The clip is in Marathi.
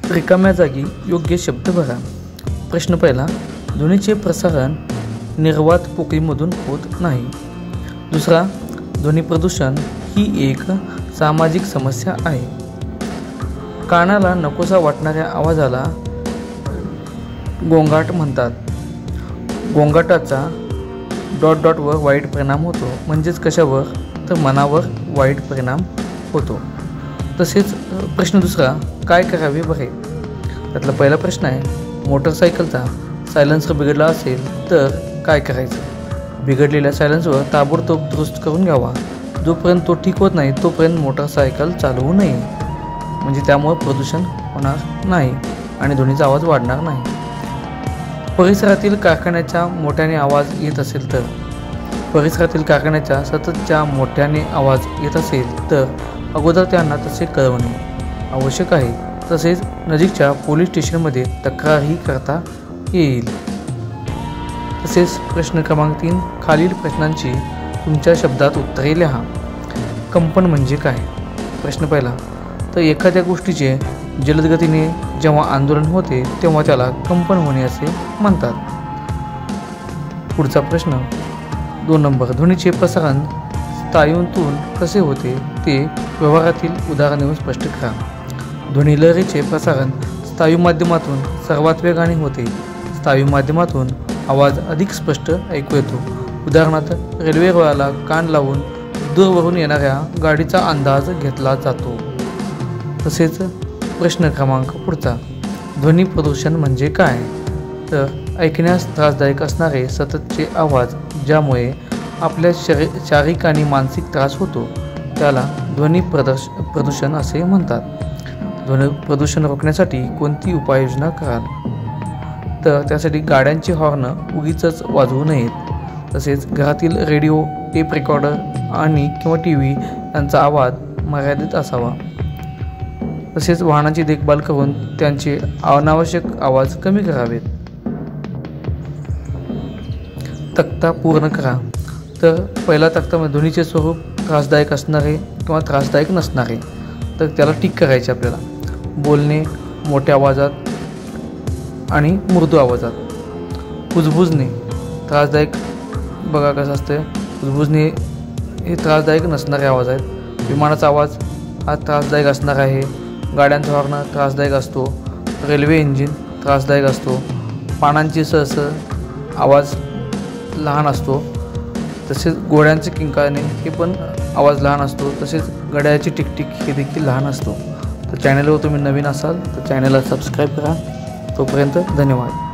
रिकाम्या जागी योग्य शब्द भरा। प्रश्न पहिला, ध्वनीचे प्रसारण निर्वात पोकळीमधून होत नाही। दुसरा, ध्वनी प्रदूषण ही एक सामाजिक समस्या आहे। कानाला नकोसा वाटणाऱ्या आवाजाला गोंगाट म्हणतात। गोंगाटाचा वर वाईट परिणाम होतो, म्हणजेच कशावर, तर मनावर वाईट परिणाम होतो। तसेच प्रश्न दुसरा, काय करावे बरे? त्यातला पहिला प्रश्न आहे, मोटरसायकलचा सायलेन्सर बिघडला असेल तर काय करायचं? बिघडलेल्या सायलेन्सवर ताबडतोब दुरुस्त करून घ्यावा। जोपर्यंत तो ठीक होत नाही तोपर्यंत मोटरसायकल चालवू नये, म्हणजे त्यामुळे प्रदूषण होणार नाही आणि ध्वनीचा आवाज वाढणार नाही। परिसरातील कारखान्याच्या मोठ्याने आवाज येत असेल तर, परिसरातील कारखान्याच्या सततच्या मोठ्याने आवाज येत असेल तर अगोदर त्यांना तसे कळवणे आवश्यक आहे। तसेच नजीकच्या पोलीस स्टेशनमध्ये तक्रारही करता येईल। तसेच प्रश्न क्रमांक 3, खालील प्रश्नांची तुमच्या शब्दात उत्तरे लिहा। कंपन म्हणजे काय? प्रश्न पहिला, तर एखाद्या गोष्टीचे जलद गतीने जेव्हा आंदोलन होते तेव्हा त्याला कंपन होणे असे म्हणतात। पुढचा प्रश्न 2 नंबर, ध्वनीचे प्रसारण स्नायूंतून कसे होते ते व्यवहारातील उदाहरण देऊन स्पष्ट करा। ध्वनी लहरीचे प्रसारण स्नायू माध्यमातून सर्वात वेगाने होते। स्नायू माध्यमातून आवाज अधिक स्पष्ट ऐकू येतो। उदाहरणार्थ, रेल्वे रुळाला कान लावून दूरवरून येणाऱ्या गाडीचा अंदाज घेतला जातो। तसेच प्रश्न क्रमांक पुढचा, ध्वनी प्रदूषण म्हणजे काय? तर ऐकण्यास त्रासदायक असणारे सततचे आवाज ज्यामुळे आपल्या शारीरिक आणि मानसिक त्रास होतो त्याला ध्वनी प्रदूषण असे म्हणतात। ध्वनी प्रदूषण रोखण्यासाठी कोणती उपाययोजना कराल? तर त्यासाठी गाड्यांचे हॉर्न उगीचच वाजवू नयेत। तसेच घरातील रेडिओ, टेप रेकॉर्डर आणि किंवा TV यांचा आवाज मर्यादित असावा। तसेच वाहनांची देखभाल करून त्यांचे अनावश्यक आवाज कमी करावेत। तक्ता पूर्ण करा। तर पहिला तक्त्यामध्ये ध्वनीचे स्वरूप त्रासदायक असणारे किंवा त्रासदायक नसणारे, तर त्याला टिक करायचे आपल्याला। बोलणे मोठ्या आवाजात आणि मृदू आवाजात। कुजबुजणे त्रासदायक, बघा कसं असतं, कुजबुजणे हे त्रासदायक नसणारे आवाज आहेत। विमानाचा आवाज हा त्रासदायक असणार आहे। गाड्यांचा हॉर्न त्रासदायक असतो। रेल्वे इंजिन त्रासदायक असतो। पानांची सहसह आवाज लहान असतो। तसेच घोड्यांचे किंकाळणे हे पण आवाज लहान असतो। तसेच घड्याळाची टिकटिक हे देखील लहान असतो। तर चॅनलवर तुम्ही नवीन असाल तर चॅनलला सबस्क्राईब करा। तोपर्यंत धन्यवाद।